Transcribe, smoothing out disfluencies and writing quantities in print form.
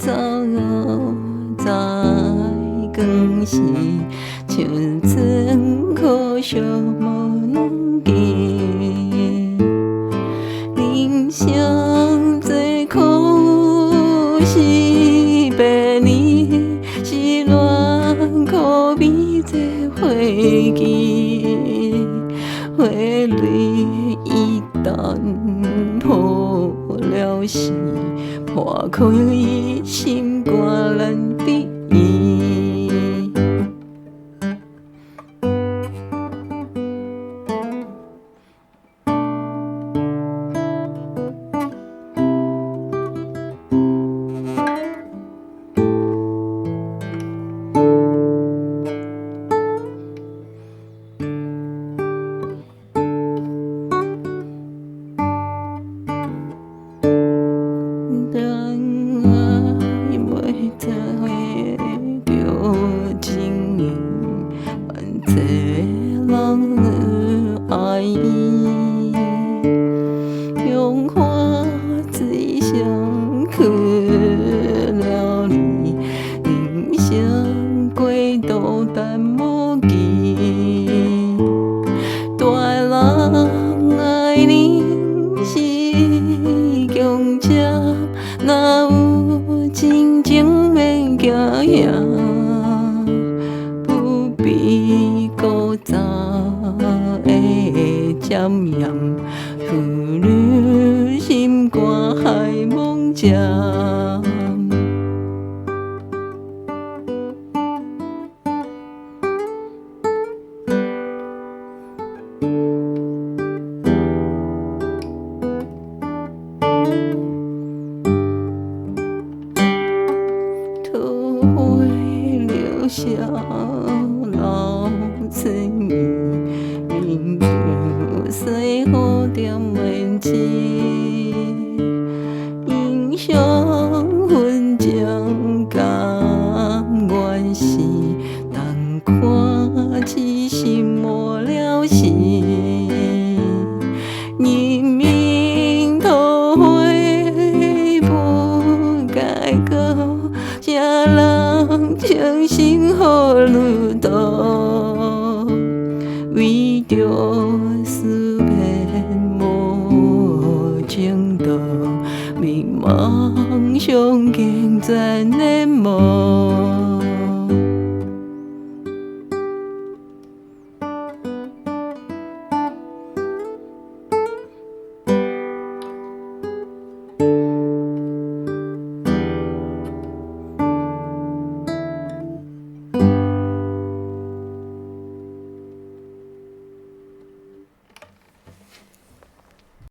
早在更是像曾可惜无能见，人生最苦是别离，是恋可比这花期，花蕊一旦破了时，破开心肝难比。爱伊，用花水上去了你，人生过渡但无期。大人爱人是强者，哪有真情的行影？不必古早的瞻仰，妇女心肝害梦想。土花留下老村意，明朝西湖点胭脂，英雄混将甘愿是，但看痴心没了时。人民土花不该过，谁人情深好路途？为着思念无情道，迷茫上经前的